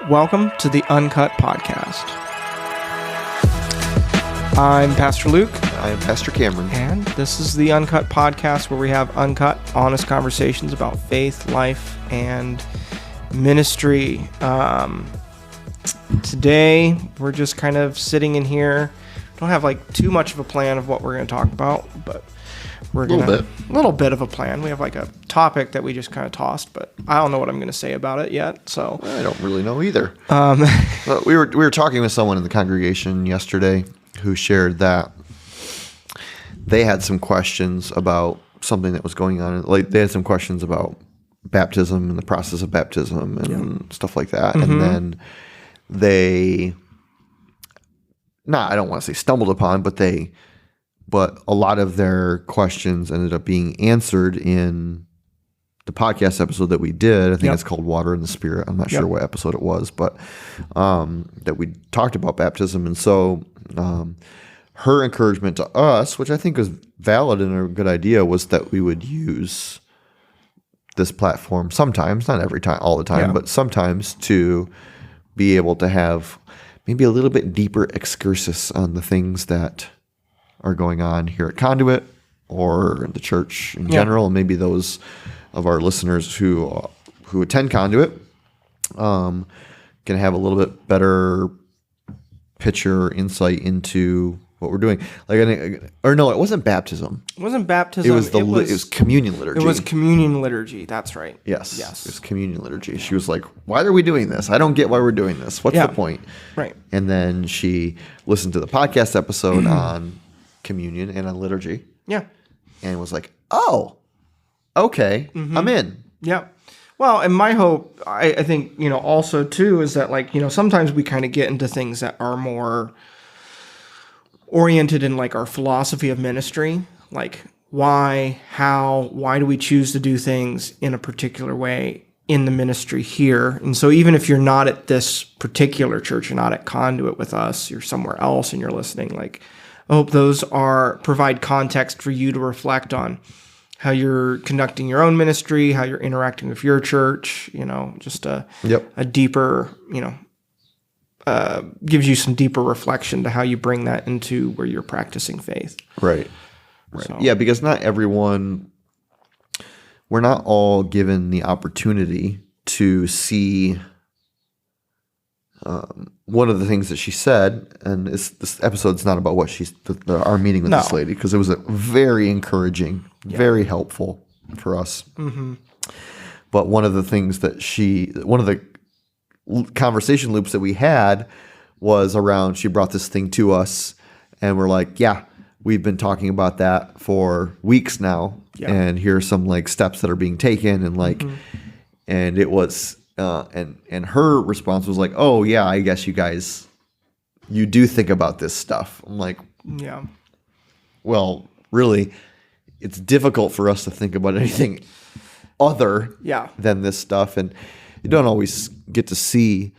Welcome to the Uncut Podcast. I'm Pastor Luke. I am Pastor Cameron. And this is the Uncut Podcast, where we have uncut, honest conversations about faith, life, and ministry. Today, we're just kind of sitting in here. Don't have like too much of a plan of what we're going to talk about, but we're going to... A little bit of a plan. We have like a topic that we just kind of tossed, but I don't know what I'm going to say about it yet, so... I don't really know either. But we were talking with someone in the congregation yesterday who shared that they had some questions about something that was going on. Like, they had some questions about baptism and the process of baptism and stuff like that. Mm-hmm. And then they... I don't want to say stumbled upon, but a lot of their questions ended up being answered in the podcast episode that we did. I think it's called Water in the Spirit. I'm not sure what episode it was, but that we talked about baptism. And so her encouragement to us, which I think was valid and a good idea, was that we would use this platform sometimes, not every time, all the time, but sometimes, to be able to have maybe a little bit deeper excursus on the things that are going on here at Conduit or in the church in general, and maybe those of our listeners who attend Conduit can have a little bit better picture, insight into what we're doing. It wasn't baptism. It wasn't baptism. It was communion liturgy. It was communion liturgy. That's right. Yes. It was communion liturgy. She was like, "Why are we doing this? I don't get why we're doing this. What's the point?" Right. And then she listened to the podcast episode on communion and on liturgy. Yeah. And was like, "Oh, okay, I'm in." Yeah. Well, and my hope, I think, also too, is that sometimes we kind of get into things that are more oriented in our philosophy of ministry, like why do we choose to do things in a particular way in the ministry here. And so even if you're not at this particular church, you're not at Conduit with us, you're somewhere else and you're listening, I hope those provide context for you to reflect on how you're conducting your own ministry, how you're interacting with your church, just a deeper, gives you some deeper reflection to how you bring that into where you're practicing faith. Right. So. Yeah, because we're not all given the opportunity to see one of the things that she said, and this episode's not about what our meeting with this lady, because it was a very encouraging, very helpful for us. Mm-hmm. But one of the things that one of the conversation loops that we had was around, she brought this thing to us and we're like, we've been talking about that for weeks now. Yeah. And here are some steps that are being taken. And and it was, and her response was like, "Oh yeah, I guess you do think about this stuff." I'm like, well, really, it's difficult for us to think about anything other than this stuff. And you don't always get to see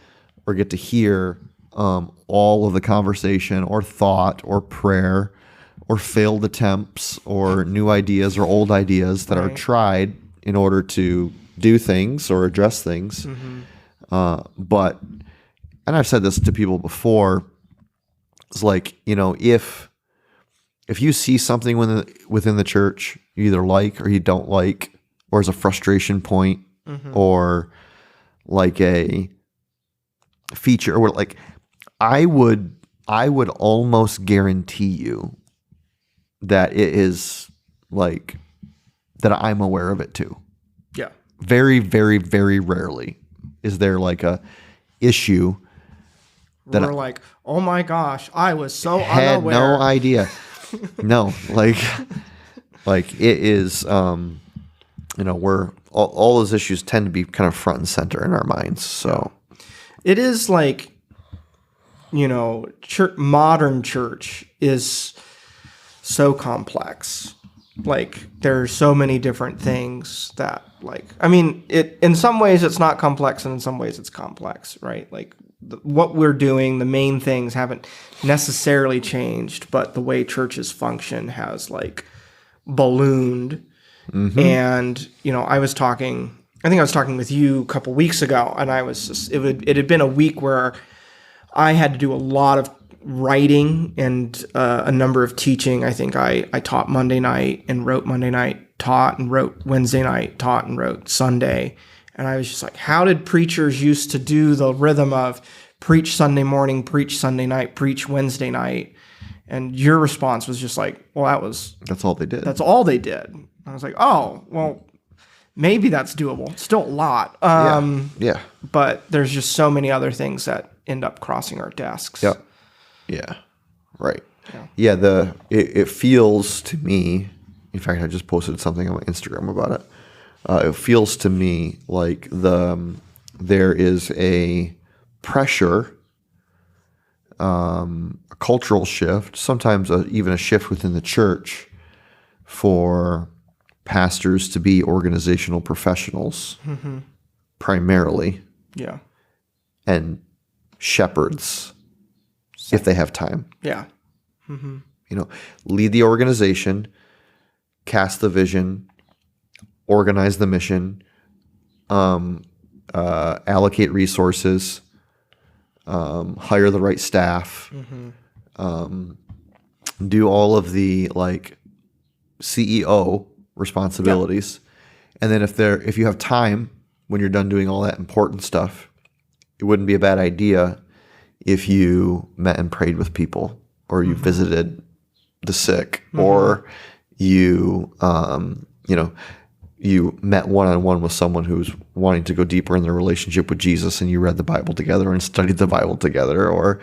or get to hear all of the conversation or thought or prayer or failed attempts or new ideas or old ideas that are tried in order to do things or address things. Mm-hmm. And I've said this to people before, it's if you see something within the church you either like or you don't like, or as a frustration point, or a feature, or I would almost guarantee you that it is that I'm aware of it too. Yeah. Very, very, very rarely is there a issue that we're oh my gosh, I was so had unaware. No idea. No, it is, we're all those issues tend to be kind of front and center in our minds. So it is modern church is so complex. There's so many different things that in some ways it's not complex and in some ways it's complex, right? What we're doing, the main things haven't necessarily changed, but the way churches function has ballooned. Mm-hmm. And, I was talking I think I was talking with you a couple weeks ago, and I was just, it had been a week where I had to do a lot of writing and a number of teaching. I think I taught Monday night and wrote Monday night, taught and wrote Wednesday night, taught and wrote Sunday. And I was just like, how did preachers used to do the rhythm of preach Sunday morning, preach Sunday night, preach Wednesday night? And your response was just like, well, that's all they did. That's all they did. I was like, oh, well, maybe that's doable. Still a lot. Yeah. But there's just so many other things that end up crossing our desks. Yep. Yeah. Right. Yeah. It feels to me, in fact, I just posted something on my Instagram about it. It feels to me like there is a pressure, a cultural shift, sometimes even a shift within the church for pastors to be organizational professionals primarily. Yeah. And shepherds if they have time. Yeah. Lead the organization, cast the vision, organize the mission, allocate resources, hire the right staff, do all of the CEO responsibilities. And then if you have time when you're done doing all that important stuff, it wouldn't be a bad idea if you met and prayed with people, or you visited the sick, or you you met one-on-one with someone who's wanting to go deeper in their relationship with Jesus, and you read the Bible together and studied the Bible together, or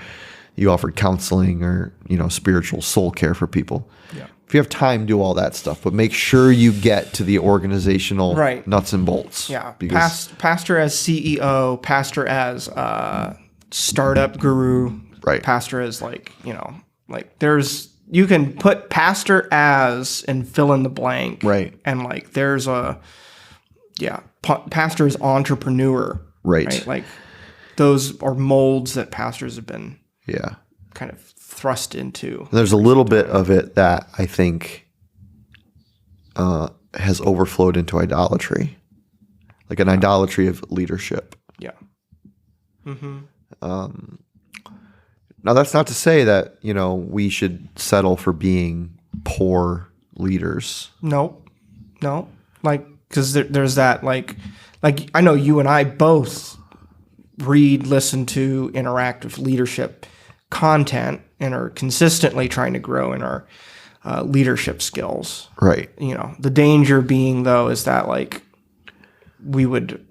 you offered counseling or spiritual soul care for people. Yeah. If you have time, do all that stuff, but make sure you get to the organizational nuts and bolts. Yeah. Because pastor as CEO, pastor as startup guru, Right. pastor as you can put pastor as and fill in the blank. Right. And there's pastor is entrepreneur. Right. Like those are molds that pastors have been yeah. kind of thrust into. There's a little bit of it that I think has overflowed into idolatry, like an idolatry of leadership. Yeah. Now, that's not to say that, we should settle for being poor leaders. No. Because there's that, I know you and I both read, listen to, interact with leadership content and are consistently trying to grow in our leadership skills. Right. The danger being, though, is that, we would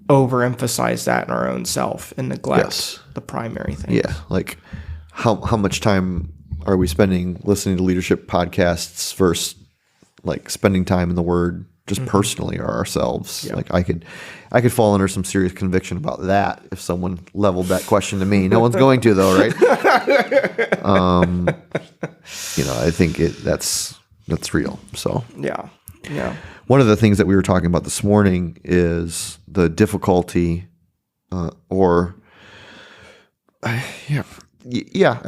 overemphasize that in our own self and neglect the primary thing. Yeah. How much time are we spending listening to leadership podcasts versus spending time in the Word just personally or ourselves? Yeah. I could fall under some serious conviction about that if someone leveled that question to me. No one's going to, though, right? I think that's real. So Yeah. one of the things that we were talking about this morning is the difficulty, I'll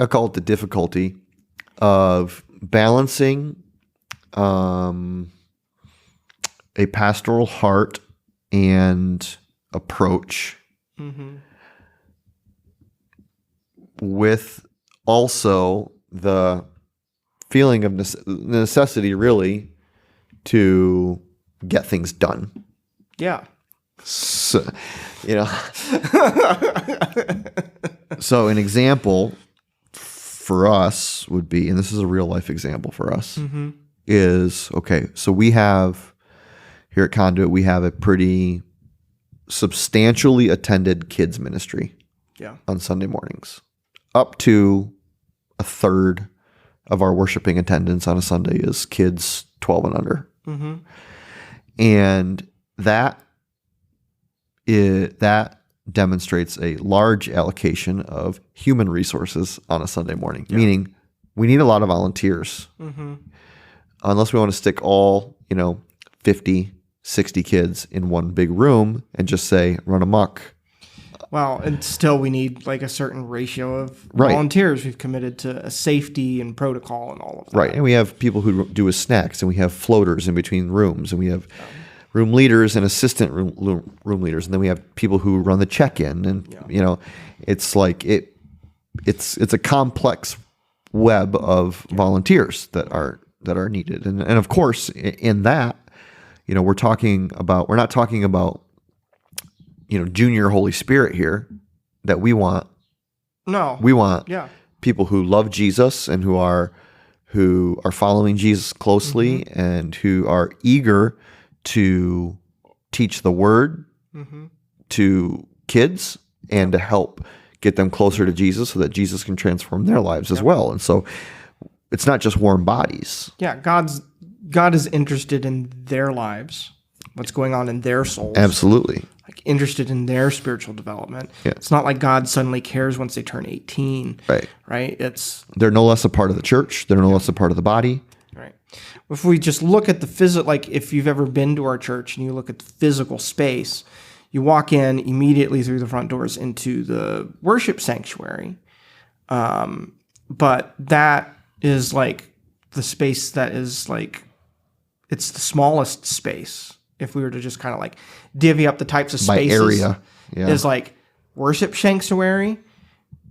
call it the difficulty of balancing a pastoral heart and approach with also the feeling of necessity, really, to get things done. Yeah. So, so an example for us would be, and this is a real life example for us, is, okay, so we have, here at Conduit, we have a pretty substantially attended kids ministry on Sunday mornings. Up to a third of our worshiping attendance on a Sunday is kids 12 and under. And that demonstrates a large allocation of human resources on a Sunday morning, meaning we need a lot of volunteers. Unless we want to stick all, 50, 60 kids in one big room and just say, run amok. Well, and still we need a certain ratio of volunteers. We've committed to a safety and protocol and all of that. Right. And we have people who do with snacks, and we have floaters in between rooms, and we have room leaders and assistant room leaders, and then we have people who run the check-in, and it's like it's a complex web of volunteers that are needed, and of course in that, we're not talking about junior Holy Spirit here that we want. No, we want people who love Jesus and who are following Jesus closely and who are eager to teach the word to kids and to help get them closer to Jesus so that Jesus can transform their lives as well. And so it's not just warm bodies. Yeah, God is interested in their lives, what's going on in their souls. Absolutely. Like interested in their spiritual development. Yeah. It's not like God suddenly cares once they turn 18. Right? They're no less a part of the church. They're no less a part of the body. Right. If we just look at the physical, like if you've ever been to our church and you look at the physical space, you walk in immediately through the front doors into the worship sanctuary. But that is like the space that is like, it's the smallest space. If we were to just kind of like divvy up the types of spaces, by area, is like worship sanctuary,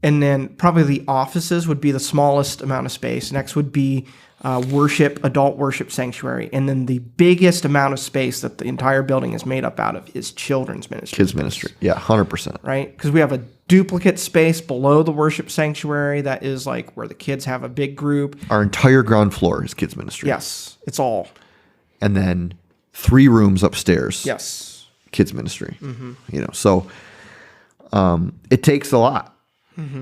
and then probably the offices would be the smallest amount of space. Next would be adult worship sanctuary, and then the biggest amount of space that the entire building is made up out of is children's ministry. Kids ministry, 100%. Right, because we have a duplicate space below the worship sanctuary that is like where the kids have a big group. Our entire ground floor is kids ministry. Yes, it's all. And then 3 rooms upstairs. Yes. Kids ministry. So it takes a lot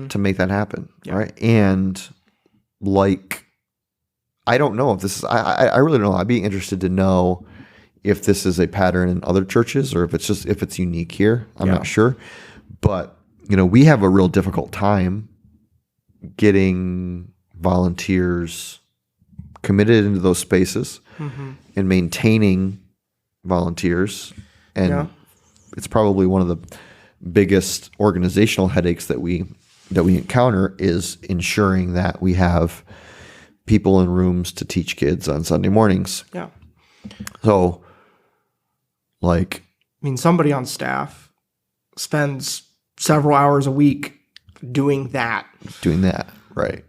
to make that happen. Right. And like, I don't know if this is, I really don't know. I'd be interested to know if this is a pattern in other churches or if it's unique here. I'm not sure. But, we have a real difficult time getting volunteers committed into those spaces and maintaining volunteers. And it's probably one of the biggest organizational headaches that we encounter is ensuring that we have people in rooms to teach kids on Sunday mornings. Yeah. So, like, I mean, somebody on staff spends several hours a week doing that. Right.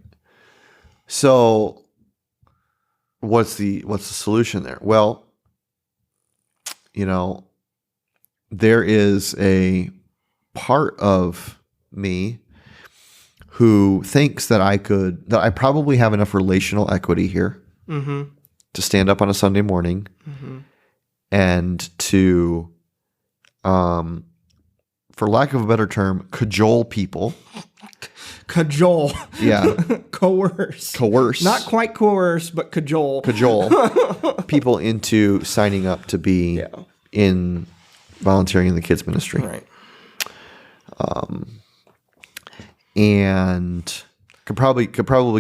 So, what's the solution there? Well, there is a part of me who thinks that I probably have enough relational equity here to stand up on a Sunday morning and to, for lack of a better term, cajole people. Cajole. Yeah. Coerce. Not quite coerce, but cajole. People into signing up to be in volunteering in the kids ministry. Right. And could probably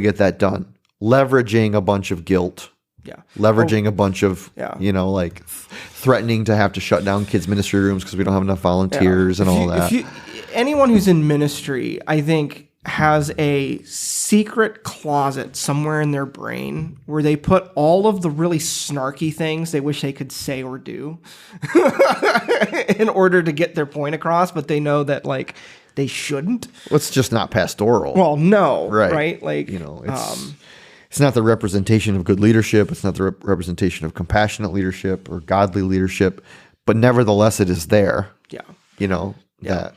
get that done, leveraging a bunch of guilt. Yeah. Leveraging a bunch of, like threatening to have to shut down kids ministry rooms because we don't have enough volunteers and all that. Anyone who's in ministry, I think, has a secret closet somewhere in their brain where they put all of the really snarky things they wish they could say or do in order to get their point across, but they know that like they shouldn't. Well, it's just not pastoral. Well, no, right? Like, it's not the representation of good leadership. It's not the representation of compassionate leadership or godly leadership, but nevertheless, it is there. Yeah. That.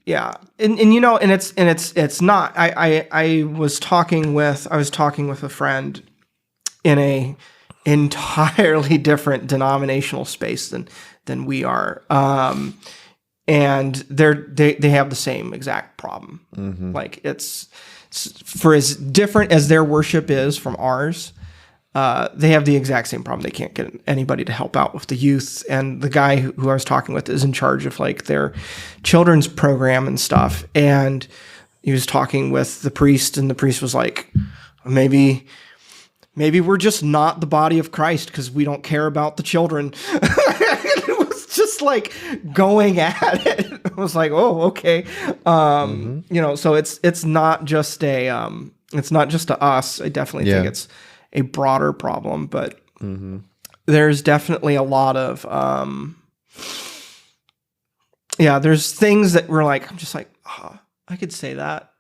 Yeah. And it's not, I was talking with a friend in a entirely different denominational space than we are. And they have the same exact problem. Like it's for as different as their worship is from ours, they have the exact same problem. They can't get anybody to help out with the youth. And the guy who I was talking with is in charge of like their children's program and stuff. And he was talking with the priest, and the priest was like, maybe we're just not the body of Christ because we don't care about the children. It was just like going at it. I was like, oh, okay. So it's not just to us. I definitely think it's a broader problem, but there's definitely a lot of there's things that we're like, I'm just like, oh, I could say that.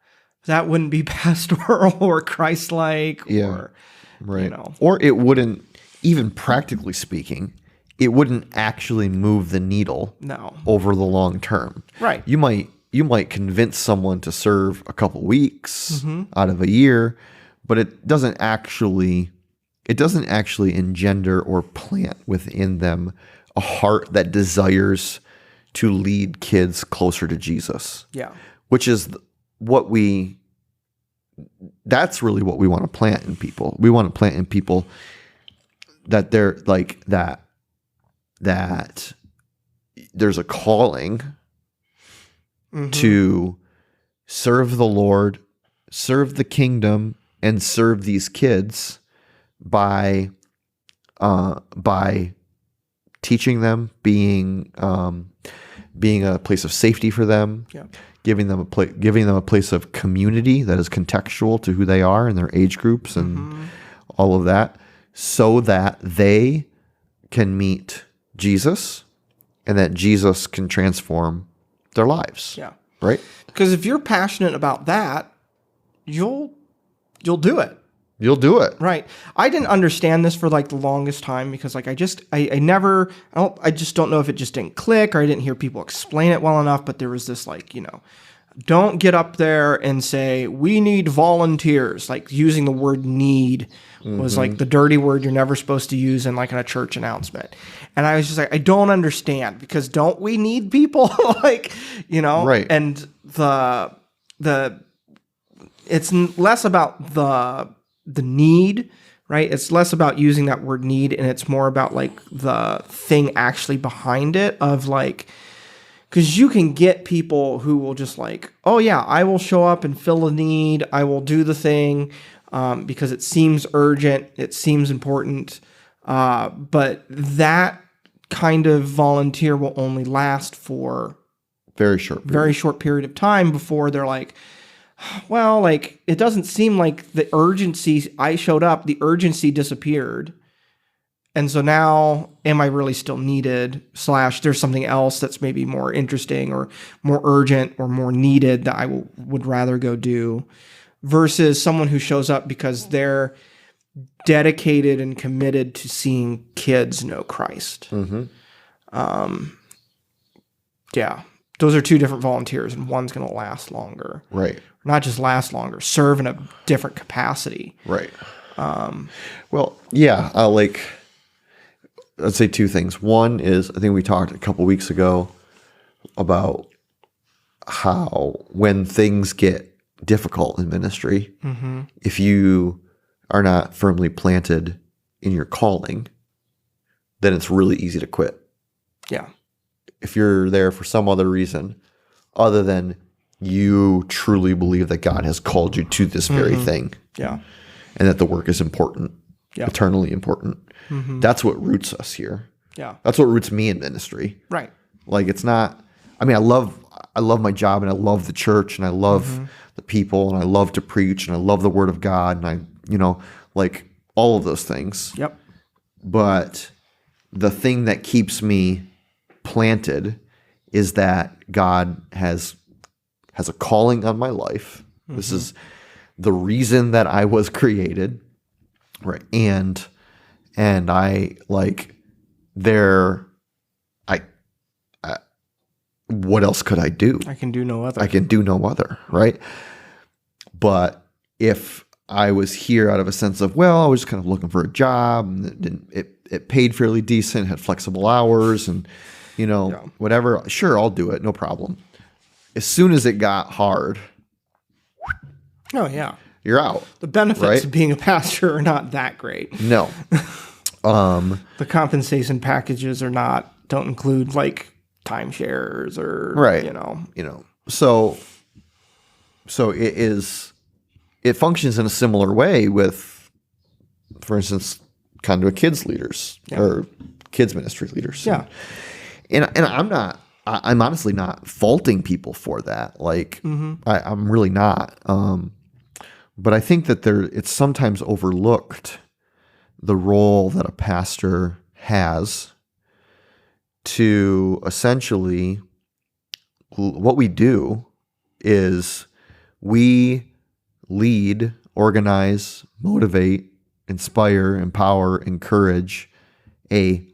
That wouldn't be pastoral or Christ-like, Yeah. or Right. you know. Or it wouldn't, even practically speaking, it wouldn't actually move the needle No. over the long term. Right. You might convince someone to serve a couple weeks Mm-hmm. out of a year, but it doesn't actually engender or plant within them a heart that desires to lead kids closer to Jesus. Yeah. Which is that's really what we want to plant in people. We want to plant in people that they're like that there's a calling to serve the Lord, serve the kingdom, and serve these kids by teaching them, being a place of safety for them, Yeah. giving them a place of community that is contextual to who they are and their age groups and all of that, so that they can meet Jesus and that Jesus can transform their lives. Yeah. Right? Because if you're passionate about that, you'll do it. You'll do it. Right. I didn't understand this for like the longest time because like I just don't know if it just didn't click or I didn't hear people explain it well enough, but there was this like, don't get up there and say, we need volunteers. Like using the word need was like the dirty word you're never supposed to use in like in a church announcement. And I was just like, I don't understand, because don't we need people? Like, Right. And it's less about the need, right? It's less about using that word need, and it's more about like the thing actually behind it of like, because you can get people who will just like, oh yeah, I will show up and fill a need. I will do the thing because it seems urgent. It seems important. But that kind of volunteer will only last for Very short period of time before they're like, well, like, it doesn't seem like the urgency, I showed up, the urgency disappeared. And so now, am I really still needed? / there's something else that's maybe more interesting or more urgent or more needed that I would rather go do, versus someone who shows up because they're dedicated and committed to seeing kids know Christ. Yeah. Those are two different volunteers, and one's going to last longer. Right. Not just last longer, serve in a different capacity. Right. Well, yeah, I'd say two things. One is, I think we talked a couple weeks ago about how when things get difficult in ministry, if you are not firmly planted in your calling, then it's really easy to quit. Yeah. If you're there for some other reason other than you truly believe that God has called you to this very thing, Yeah. and that the work is important, Yeah. eternally important. That's what roots us here. Yeah. That's what roots me in ministry. Right. Like, it's not, I mean, I love my job, and I love the church, and I love the people, and I love to preach, and I love the word of God, and I, like all of those things. Yep. But the thing that keeps me planted is that God has a calling on my life. This is the reason that I was created, right? And I like what else could I do? I can do no other. I can do no other, right? But if I was here out of a sense of, well, I was just kind of looking for a job, and it paid fairly decent, had flexible hours, and whatever, sure, I'll do it, no problem. As soon as it got hard, Oh, yeah. you're out. The benefits Right? of being a pastor are not that great. No. The compensation packages don't include like timeshares or, Right. So it functions in a similar way with, for instance, Conduit Kids leaders or kids ministry leaders. Yeah. And I'm honestly not faulting people for that. Like, I'm really not. But I think that it's sometimes overlooked the role that a pastor has to essentially, what we do is we lead, organize, motivate, inspire, empower, encourage a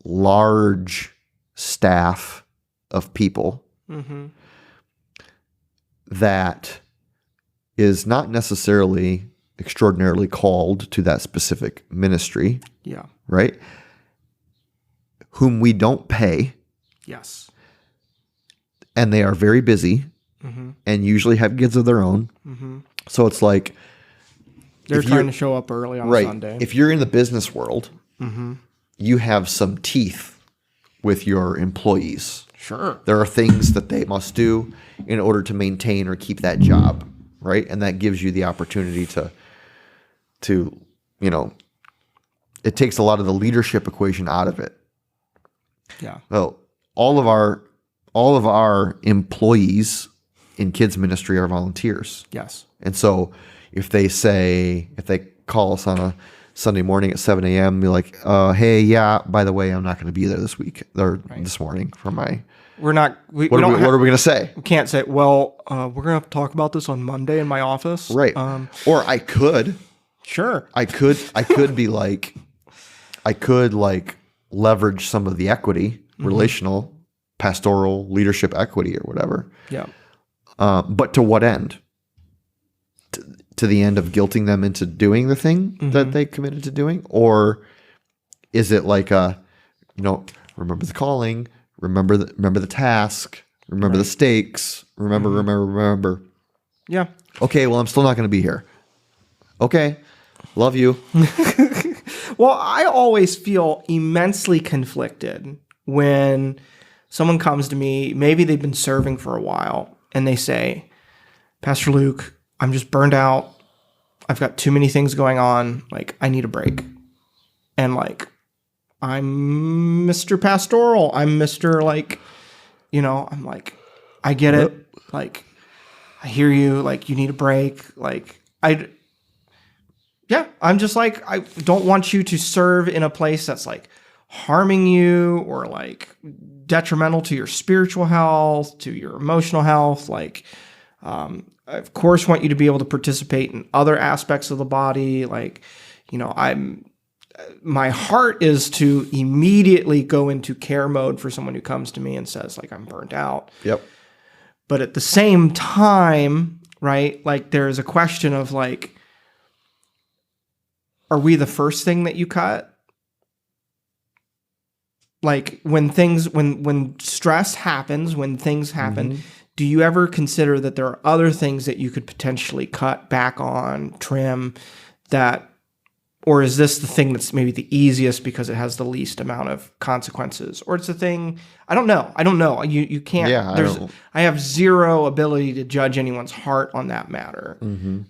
large staff of people that is not necessarily extraordinarily called to that specific ministry. Yeah. Right? Whom we don't pay. Yes. And they are very busy and usually have kids of their own. So it's like they're trying to show up early on Sunday. If you're in the business world, you have some teeth with your employees. Sure. There are things that they must do in order to maintain or keep that job, right? And that gives you the opportunity to it takes a lot of the leadership equation out of it. Yeah. Well, all of our employees in kids ministry are volunteers. Yes. And so if they call us on a Sunday morning at 7 a.m., be like, hey, yeah, by the way, I'm not going to be there this week or this morning for my. We're not. What are we going to say? We can't say, well, we're going to have to talk about this on Monday in my office. Right. Or I could. Sure. I could be like, I could like leverage some of the equity, relational, pastoral, leadership equity or whatever. Yeah. But to what end? To the end of guilting them into doing the thing that they committed to doing? Or is it like remember the calling, remember the task, remember the stakes, remember. Yeah. Okay, well, I'm still not going to be here. Okay, love you. Well, I always feel immensely conflicted when someone comes to me, maybe they've been serving for a while, and they say, Pastor Luke, I'm just burned out. I've got too many things going on. Like, I need a break. And like, I'm Mr. Pastoral. I'm Mr. like, I'm like, I get it. Like, I hear you. Like, you need a break. Like, I'm just like, I don't want you to serve in a place that's like harming you or like detrimental to your spiritual health, to your emotional health. Like, I of course want you to be able to participate in other aspects of the body. Like, my heart is to immediately go into care mode for someone who comes to me and says like, I'm burnt out. Yep. But at the same time, right, like there's a question of like, are we the first thing that you cut? Like when stress happens, when things happen, do you ever consider that there are other things that you could potentially cut back on, trim or is this the thing that's maybe the easiest because it has the least amount of consequences? Or it's a thing, I don't know. You can't, I have zero ability to judge anyone's heart on that matter.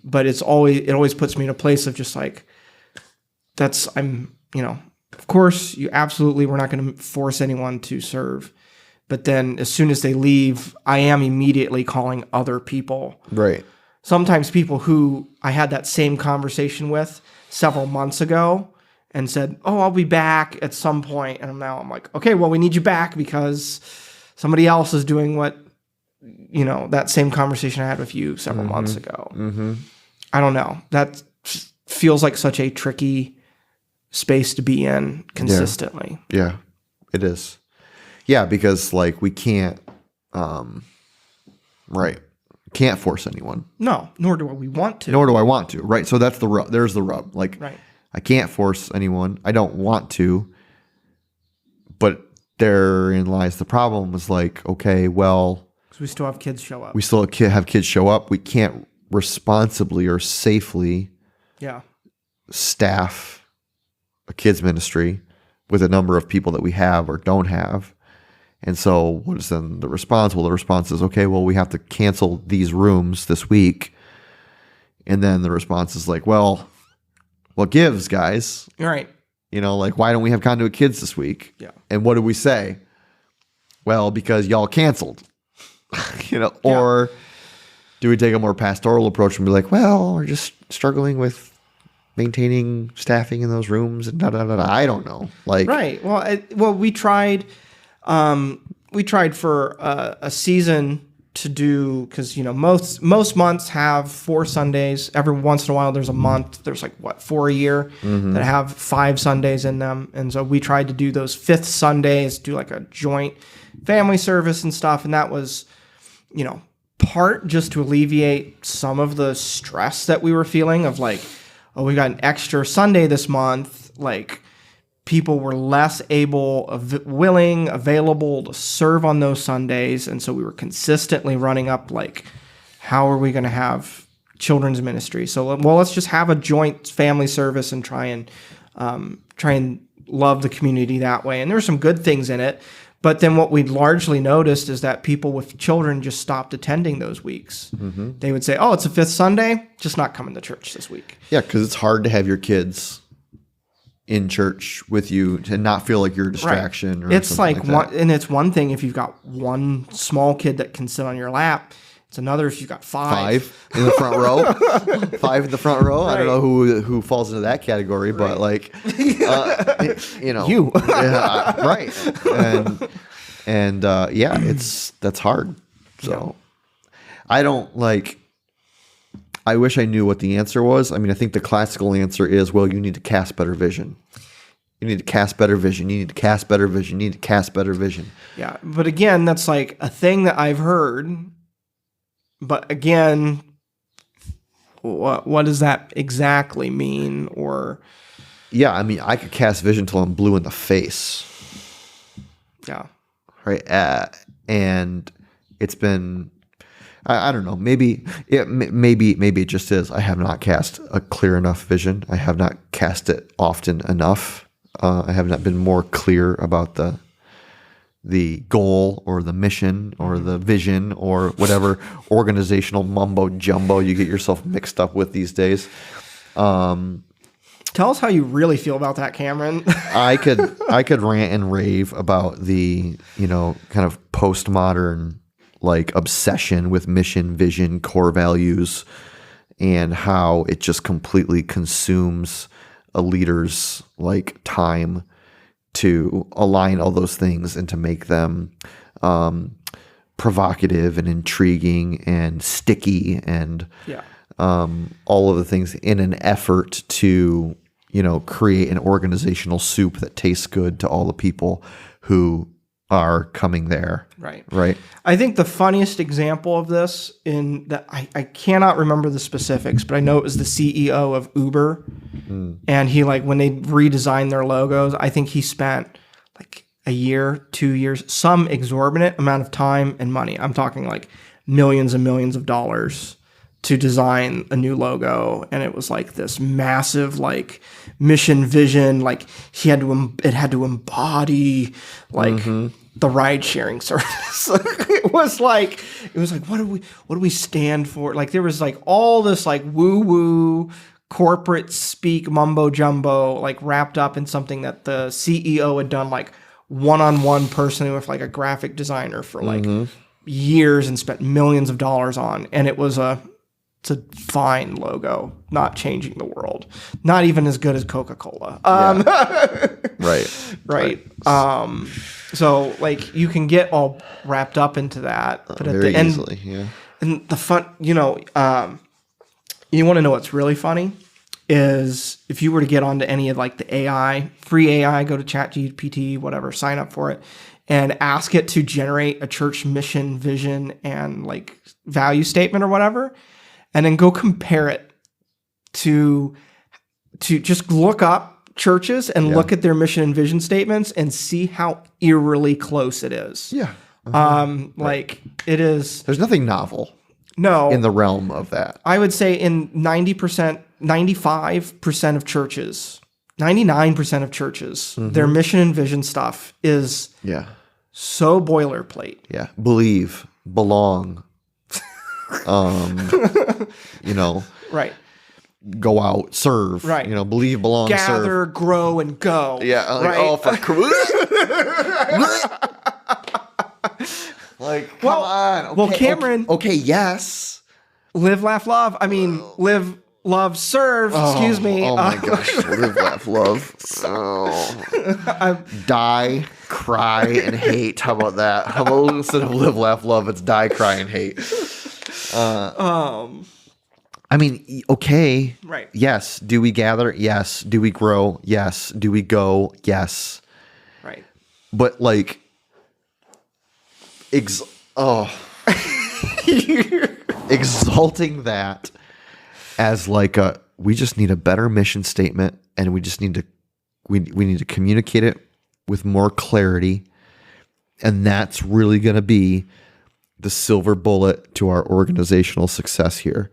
But it always puts me in a place of just like, of course you absolutely, we're not going to force anyone to serve. But then as soon as they leave, I am immediately calling other people. Right. Sometimes people who I had that same conversation with several months ago and said, oh, I'll be back at some point. And now I'm like, okay, well, we need you back because somebody else is doing what, that same conversation I had with you several months ago. I don't know. That feels like such a tricky space to be in consistently. Yeah, it is. Yeah, because like we can't, can't force anyone. No, nor do we want to. Nor do I want to, right? So that's the rub. There's the rub. Like, right. I can't force anyone. I don't want to. But therein lies the problem is like, okay, well. Because we still have kids show up. We still have kids show up. We can't responsibly or safely staff a kids ministry with a number of people that we have or don't have. And so what is then the response? Well, the response is, okay, well, we have to cancel these rooms this week. And then the response is like, well, what gives, guys? Right. Like, why don't we have Conduit Kids this week? Yeah. And what do we say? Well, because y'all canceled. Or do we take a more pastoral approach and be like, well, we're just struggling with maintaining staffing in those rooms and da da da da. I don't know. Like, Right. Well, we tried. We tried for a season to do, because most months have 4 Sundays. Every once in a while, there's a month. There's like 4 a year that have 5 Sundays in them, and so we tried to do those 5th Sundays, do like a joint family service and stuff, and that was, part just to alleviate some of the stress that we were feeling of like, oh, we got an extra Sunday this month, like. People were less willing, available to serve on those Sundays. And so we were consistently running up, like, how are we going to have children's ministry? So, well, let's just have a joint family service and try and love the community that way. And there were some good things in it. But then what we largely noticed is that people with children just stopped attending those weeks. Mm-hmm. They would say, oh, it's a 5th Sunday, just not coming to church this week. Yeah, because it's hard to have your kids in church with you to not feel like you're a distraction. Right. It's like it's one thing if you've got one small kid that can sit on your lap. It's another if you've got 5 in the front row. 5 in the front row. Right. I don't know who falls into that category, but like, you. Yeah, right. And that's hard. So I don't like. I wish I knew what the answer was. I mean, I think the classical answer is, well, you need to cast better vision. You need to cast better vision. You need to cast better vision. You need to cast better vision. Yeah. But again, that's like a thing that I've heard. But again, what does that exactly mean? Or yeah, I mean, I could cast vision till I'm blue in the face. Yeah. Right. And it's been... I don't know. Maybe it just is. I have not cast a clear enough vision. I have not cast it often enough. I have not been more clear about the goal or the mission or the vision or whatever organizational mumbo jumbo you get yourself mixed up with these days. Tell us how you really feel about that, Cameron. I could rant and rave about the kind of postmodern like obsession with mission, vision, core values, and how it just completely consumes a leader's like time to align all those things and to make them provocative and intriguing and sticky and all of the things in an effort to create an organizational soup that tastes good to all the people who are coming there. Right. I think the funniest example of this in that I cannot remember the specifics, but I know it was the CEO of Uber. And he when they redesigned their logos, I think he spent like a year, 2 years, some exorbitant amount of time and money. I'm talking like millions and millions of dollars to design a new logo. And it was like this massive like mission vision. Like it had to embody like the ride sharing service. it was like, what do we stand for? Like there was like all this like woo woo corporate speak mumbo jumbo, like wrapped up in something that the CEO had done like one-on-one personally with like a graphic designer for like years and spent millions of dollars on. And it's a fine logo, not changing the world, not even as good as Coca-Cola. Right. So like you can get all wrapped up into that, but at the end, easily, yeah. And the fun, you want to know what's really funny is if you were to get onto any of like the AI, free AI, go to ChatGPT, whatever, sign up for it and ask it to generate a church mission, vision, and like value statement or whatever, and then go compare it to just look up churches and look at their mission and vision statements and see how eerily close it is. Yeah. Like it is. There's nothing novel. No. In the realm of that. I would say in 90%, 95% of churches, 99% of churches, their mission and vision stuff is so boilerplate. Yeah. Believe, belong, right. Go out, serve, right. Believe, belong, gather, serve. grow, and go. Yeah. Like, right? Oh, fuck. Like, come on. Okay, well, Cameron. Okay, yes. Live, laugh, love. I mean, live love, serve. Excuse me. Oh my gosh. Live, laugh, love. Die, cry, and hate. How about that? How about instead of live, laugh, love, it's die, cry, and hate? I mean, okay. Right. Yes. Do we gather? Yes. Do we grow? Yes. Do we go? Yes. Right. But like, exalting that as like we just need a better mission statement, and we just need to we need to communicate it with more clarity, and that's really going to be the silver bullet to our organizational success here.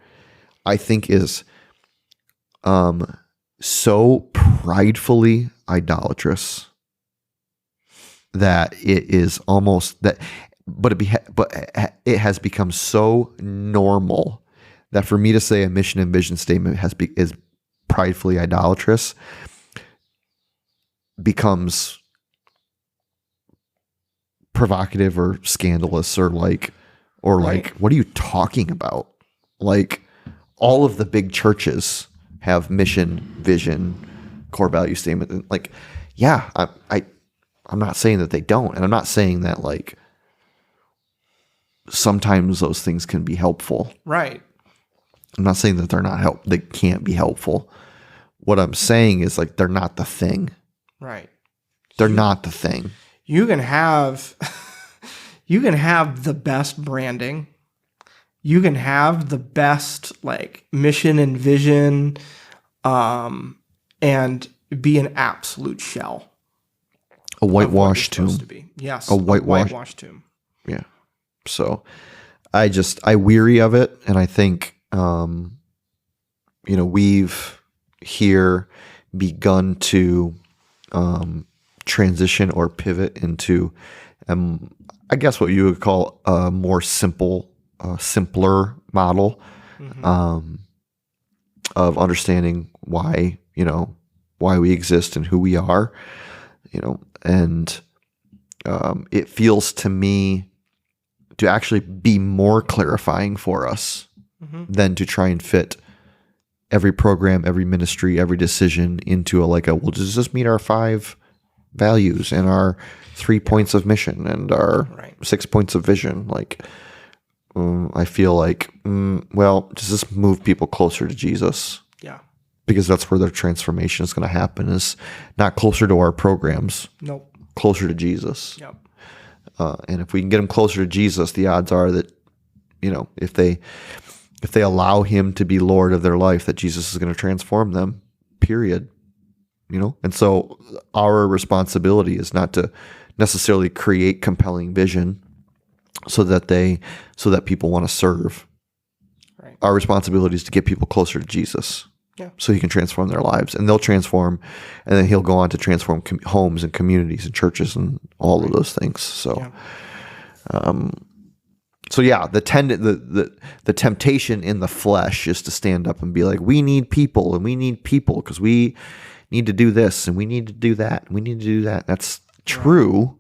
I think is so pridefully idolatrous that it is almost that, but it has become so normal that for me to say a mission and vision statement is pridefully idolatrous becomes provocative or scandalous or like, what are you talking about? Like, all of the big churches have mission, vision, core value statement. And like, yeah, I'm not saying that they don't. And I'm not saying that like sometimes those things can be helpful. Right. I'm not saying that they can't be helpful. What I'm saying is like, they're not the thing. Right. They're not the thing. You can have the best branding. You can have the best like mission and vision, and be an absolute shell. A whitewashed tomb. To be. Yes. A whitewashed tomb. Yeah. So I weary of it. And I think, we've here begun to transition or pivot into, I guess what you would call a more simpler model of understanding why we exist and who we are, and it feels to me to actually be more clarifying for us than to try and fit every program, every ministry, every decision into well, does this meet our 5 values and our 3 points of mission and our 6 points of vision? Like, I feel like, well, does this move people closer to Jesus? Yeah. Because that's where their transformation is going to happen, is not closer to our programs. Nope. Closer to Jesus. Yep. And if we can get them closer to Jesus, the odds are that, if they allow him to be Lord of their life, that Jesus is going to transform them, period. And so our responsibility is not to necessarily create compelling vision so that people want to serve. Right. Our responsibility is to get people closer to Jesus. Yeah. So he can transform their lives, and they'll transform, and then he'll go on to transform homes and communities and churches and all of those things. So, the temptation in the flesh is to stand up and be like, we need people because we need to do this and we need to do that and we need to do that. That's true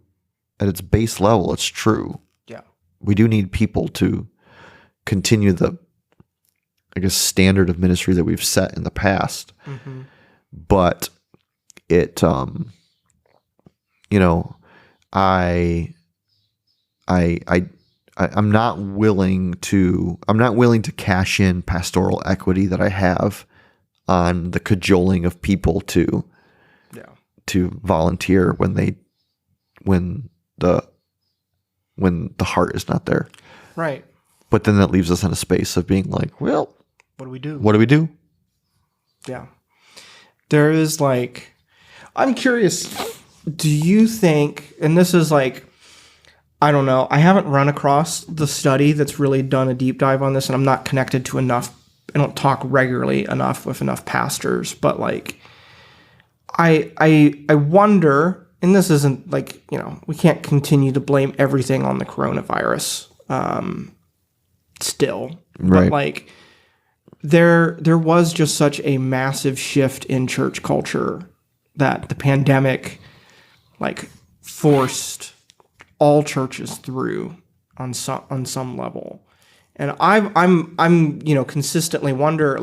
at its base level. It's true. Yeah. We do need people to continue the, standard of ministry that we've set in the past. Mm-hmm. But it, I'm not willing to cash in pastoral equity that I have on the cajoling of people to volunteer when the heart is not there. Right. But then that leaves us in a space of being like, well, what do we do? What do we do? Yeah. There is I'm curious, do you think, and this is I don't know, I haven't run across the study that's really done a deep dive on this, and I'm not connected to enough, I don't talk regularly enough with enough pastors, but I wonder, and this isn't we can't continue to blame everything on the coronavirus still. Right. But there was just such a massive shift in church culture that the pandemic forced all churches through on some level. And I'm consistently wonder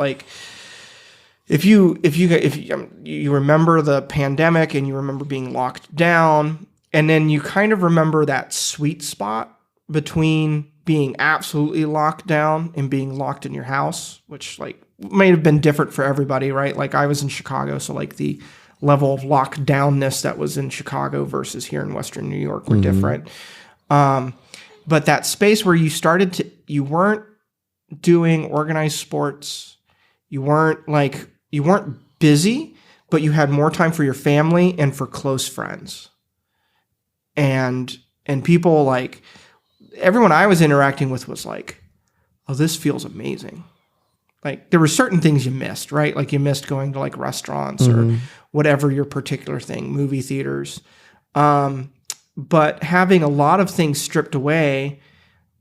you remember the pandemic and you remember being locked down, and then you kind of remember that sweet spot between being absolutely locked down and being locked in your house, which like may have been different for everybody, right? Like I was in Chicago, so like the level of lockdownness that was in Chicago versus here in Western New York were different. But that space where you weren't doing organized sports, you weren't busy, but you had more time for your family and for close friends. And people like, everyone I was interacting with was like, oh, this feels amazing. Like there were certain things you missed, right? Like you missed going to like restaurants or whatever your particular thing, movie theaters. But having a lot of things stripped away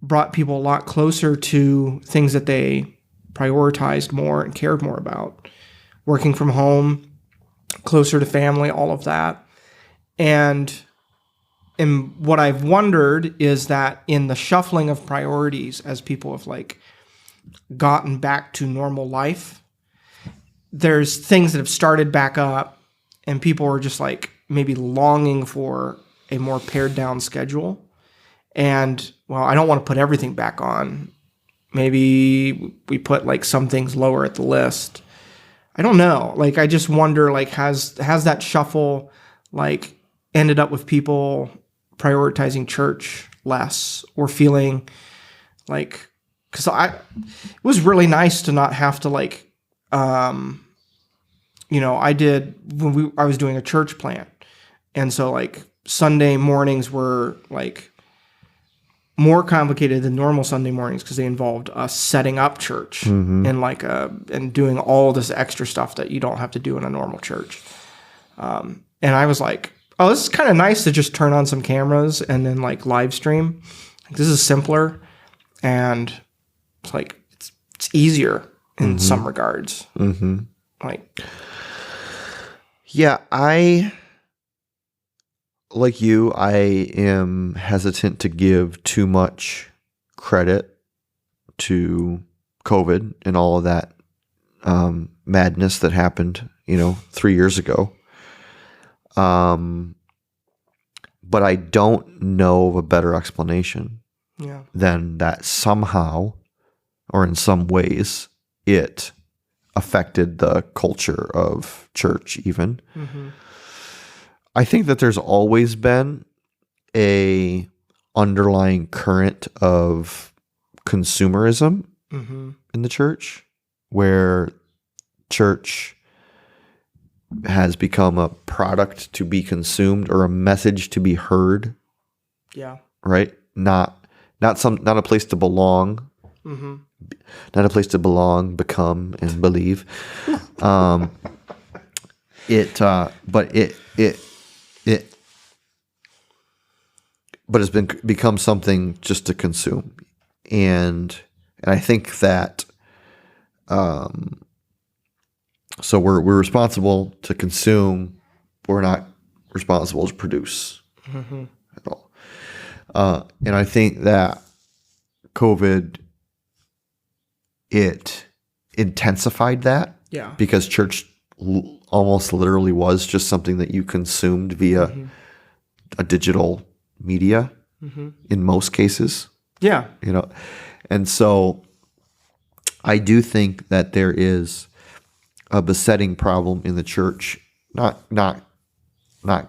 brought people a lot closer to things that they prioritized more and cared more about. Working from home, closer to family, all of that. And what I've wondered is that in the shuffling of priorities as people have like gotten back to normal life, there's things that have started back up and people are just like maybe longing for a more pared down schedule. And well, I don't want to put everything back on. Maybe we put like some things lower at the list. I don't know. Like, I just wonder, like, has that shuffle like ended up with people prioritizing church less or feeling like, because it was really nice to not have to like, I was doing a church plant. And so like Sunday mornings were like more complicated than normal Sunday mornings because they involved us setting up church and and doing all this extra stuff that you don't have to do in a normal church. And I was like, oh, this is kind of nice to just turn on some cameras and then like live stream. Like, this is simpler and it's like it's easier in some regards. Like, yeah, like you, I am hesitant to give too much credit to COVID and all of that madness that happened, 3 years ago. But I don't know of a better explanation than that somehow or in some ways it affected the culture of church even. I think that there's always been a underlying current of consumerism in the church, where church has become a product to be consumed or a message to be heard. Yeah. Right? Not a place to belong. Not a place to belong, become, and believe. But it's become something just to consume, and I think that so we're responsible to consume, but we're not responsible to produce at all. And I think that COVID, it intensified that, because church almost literally was just something that you consumed via a digital media in most cases. Yeah. And so I do think that there is a besetting problem in the church, not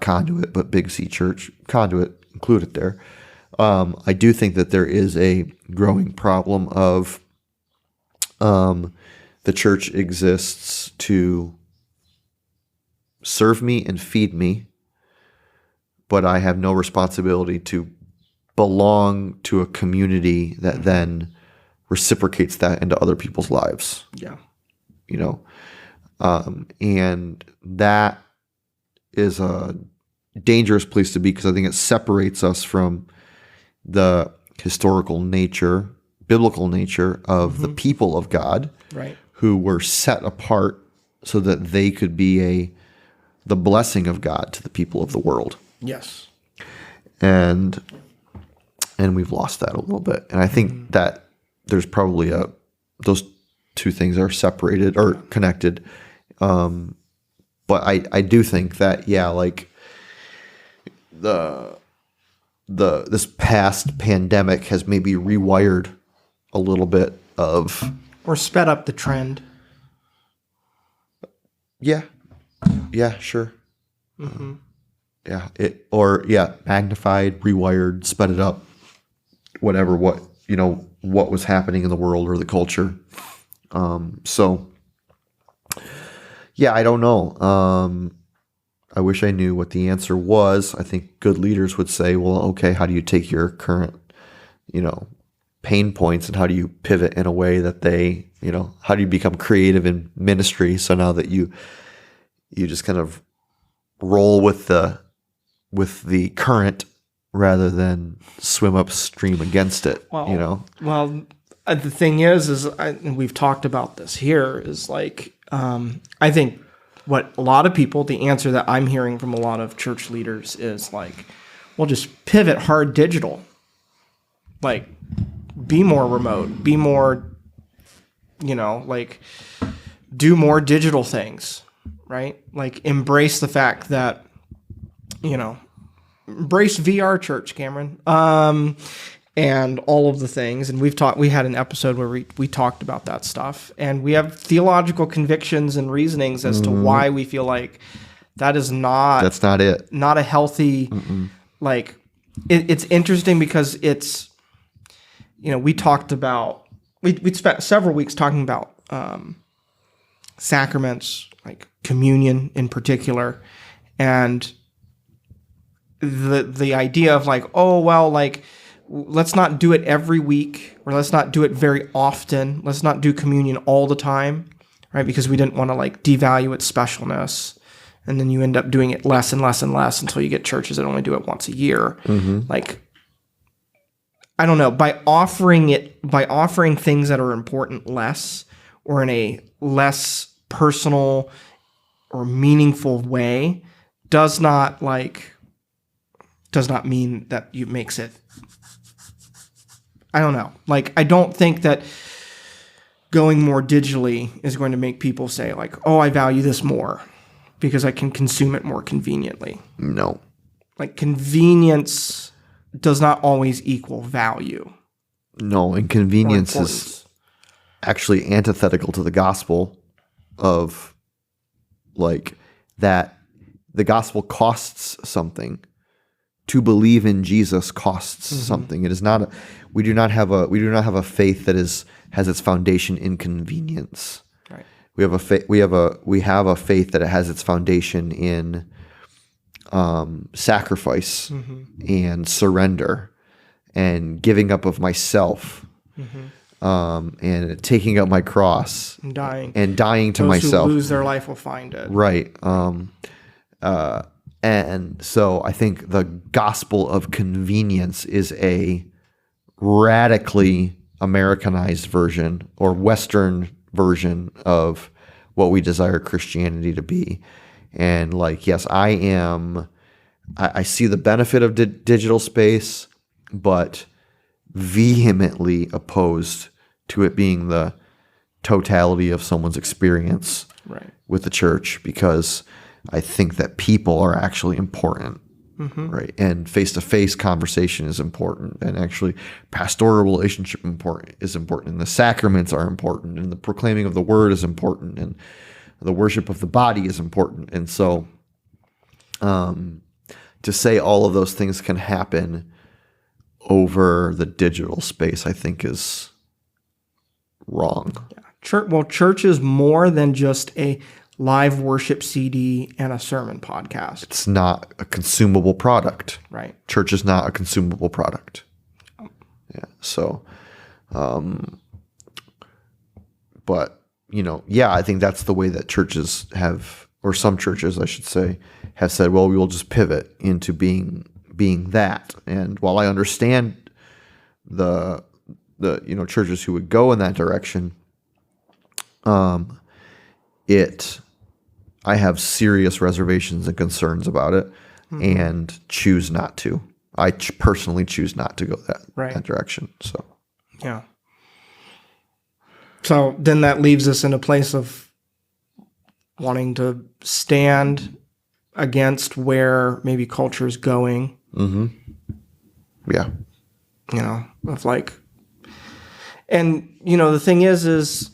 Conduit, but Big C Church, Conduit included there. I do think that there is a growing problem of the church exists to serve me and feed me, but I have no responsibility to belong to a community that then reciprocates that into other people's lives. Yeah. And that is a dangerous place to be, because I think it separates us from the historical nature, biblical nature of the people of God, right, who were set apart so that they could be the blessing of God to the people of the world. Yes. And we've lost that a little bit. And I think that there's probably those two things are separated or connected. But I do think that, yeah, like this past pandemic has maybe rewired a little bit of, Or sped up the trend. yeah, sure. Magnified, rewired, sped it up, whatever, what was happening in the world or the culture. So yeah, I don't know. I wish I knew what the answer was. I think good leaders would say, well, okay, how do you take your current, pain points and how do you pivot in a way that they, how do you become creative in ministry? So now that you just kind of roll with the current rather than swim upstream against it, Well, the thing is and we've talked about this here, is like, I think what a lot of people, the answer that I'm hearing from a lot of church leaders is like, well, just pivot hard digital. Like, be more remote, be more, like, do more digital things, right? Like, embrace the fact that, embrace VR church, Cameron. And all of the things. And we had an episode where we talked about that stuff. And we have theological convictions and reasonings as to why we feel like that's not it. Not a healthy, like, it's interesting because it's, we talked about, we spent several weeks talking about sacraments, like communion in particular. And the idea of like, oh, well, like, let's not do it every week, or let's not do it very often. Let's not do communion all the time, right? Because we didn't want to like devalue its specialness. And then you end up doing it less and less and less until you get churches that only do it once a year. Like, I don't know, by offering things that are important less, or in a less personal or meaningful way, does not mean that it makes it, I don't know. Like, I don't think that going more digitally is going to make people say like, oh, I value this more because I can consume it more conveniently. No. Like, convenience does not always equal value. No, and convenience is actually antithetical to the gospel of, like, that the gospel costs something. To believe in Jesus costs something. It is not. We do not have a faith that has its foundation in convenience. Right. We have a faith that has its foundation in sacrifice and surrender and giving up of myself and taking up my cross And dying. and dying to Those myself. who lose their life will find it. Right. And so I think the gospel of convenience is a radically Americanized version or Western version of what we desire Christianity to be. And like, yes, I see the benefit of digital space, but vehemently opposed to it being the totality of someone's experience with the church, because I think that people are actually important, right? And face-to-face conversation is important, and actually pastoral relationship is important, and the sacraments are important, and the proclaiming of the word is important, and the worship of the body is important. And so to say all of those things can happen over the digital space, I think is wrong. Yeah. Church is more than just a live worship CD and a sermon podcast. It's not a consumable product. Right. Church is not a consumable product. Yeah. So, but, I think that's the way that churches have, or some churches, I should say, have said, well, we will just pivot into being that. And while I understand the churches who would go in that direction, I have serious reservations and concerns about it, and choose not to. I personally choose not to go that direction. So, yeah. So then that leaves us in a place of wanting to stand against where maybe culture is going. Yeah. You know, of like, and you know, the thing is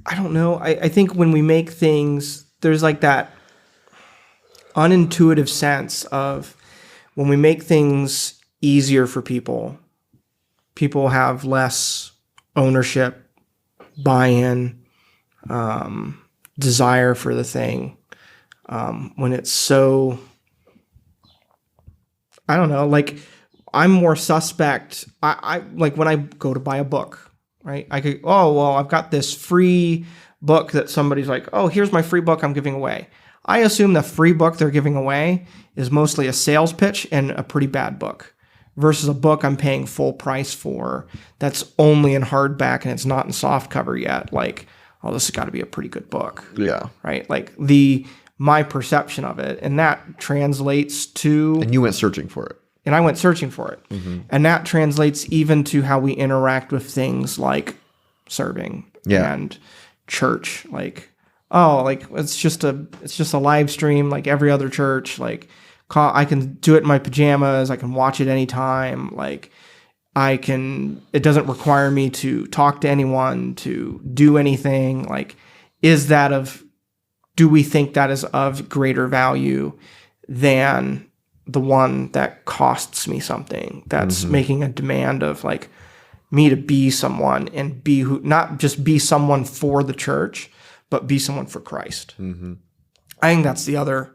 I don't know. I think when we make things, there's like that unintuitive sense of when we make things easier for people, people have less ownership, buy-in, desire for the thing. When it's so, I don't know, like I'm more suspect. I like when I go to buy a book, right? I could, oh, well, I've got this free book that somebody's like, oh, here's my free book I'm giving away. I assume the free book they're giving away is mostly a sales pitch and a pretty bad book versus a book I'm paying full price for that's only in hardback and it's not in soft cover yet. Like, oh, this has got to be a pretty good book. Yeah. Right? Like my perception of it. And that translates to... And you went searching for it. And I went searching for it. And that translates even to how we interact with things like serving and church. Like, oh, like it's just a live stream like every other church. Like I can do it in my pajamas. I can watch it anytime. Like it doesn't require me to talk to anyone, to do anything. Like, do we think that is of greater value than the one that costs me something, that's making a demand of like me to be someone and be who, not just be someone for the church, but be someone for Christ. I think that's the other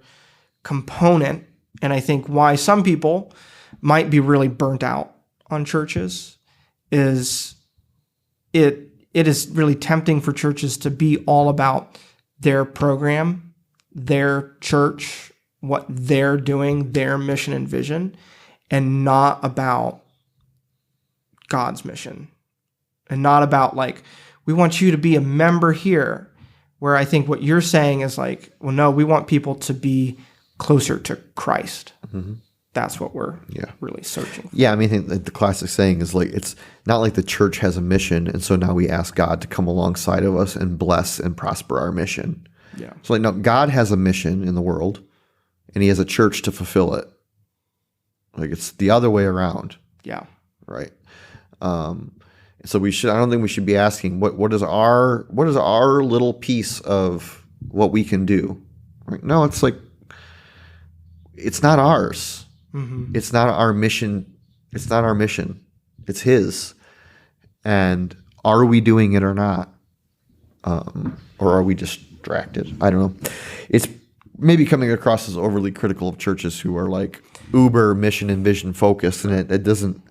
component. And I think why some people might be really burnt out on churches is it is really tempting for churches to be all about their program, their church, what they're doing, their mission and vision, and not about God's mission. And not about like, we want you to be a member here, where I think what you're saying is like, well, no, we want people to be closer to Christ. That's what we're really searching for. Yeah, I mean, I think the classic saying is like, it's not like the church has a mission, and so now we ask God to come alongside of us and bless and prosper our mission. Yeah. So like, no, God has a mission in the world, and he has a church to fulfill it. Like it's the other way around. Yeah. Right. So I don't think we should be asking what is our little piece of what we can do. Right? No, it's like, it's not ours. It's not our mission. It's not our mission. It's his. And are we doing it or not? Or are we distracted? I don't know. It's maybe coming across as overly critical of churches who are like uber mission and vision focused, and it doesn't,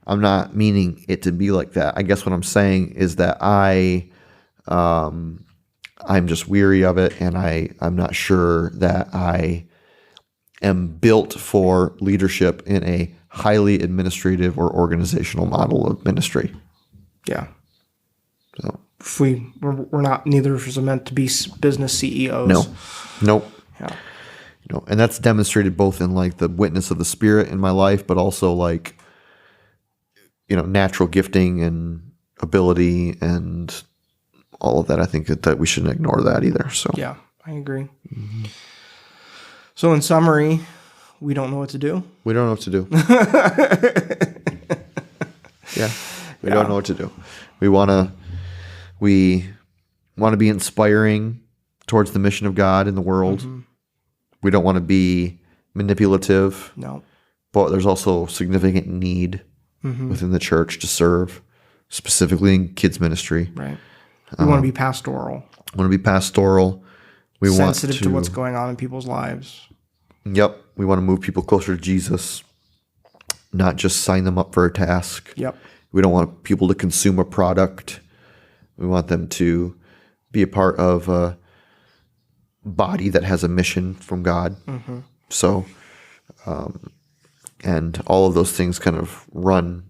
I'm not meaning it to be like that. I guess what I'm saying is that I'm just weary of it, and I'm not sure that I am built for leadership in a highly administrative or organizational model of ministry. Yeah. So if we're not, neither of us are meant to be business CEOs. no, nope. Yeah. And that's demonstrated both in like the witness of the Spirit in my life, but also like, natural gifting and ability and all of that. I think that we shouldn't ignore that either. So yeah, I agree. So in summary, we don't know what to do. We don't know what to do. We don't know what to do. We want to be inspiring towards the mission of God in the world. We don't want to be manipulative. No. But there's also significant need within the church to serve, specifically in kids ministry. Right. We want to be pastoral. We want to be pastoral. We sensitive to what's going on in people's lives. Yep. We want to move people closer to Jesus, not just sign them up for a task. Yep. We don't want people to consume a product. We want them to be a part of a body that has a mission from God. So, and all of those things kind of run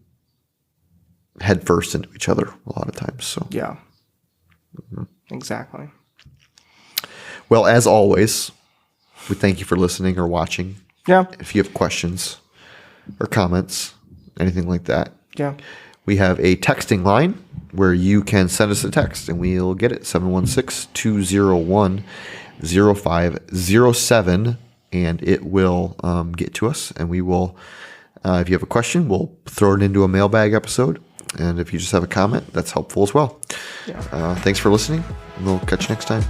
headfirst into each other a lot of times. So yeah, exactly. Well, as always, we thank you for listening or watching. Yeah. If you have questions or comments, anything like that. Yeah. We have a texting line, where you can send us a text and we'll get it, 716-201-0507, and it will get to us, and we will, if you have a question, we'll throw it into a mailbag episode, and if you just have a comment, that's helpful as well. Thanks for listening, and we'll catch you next time.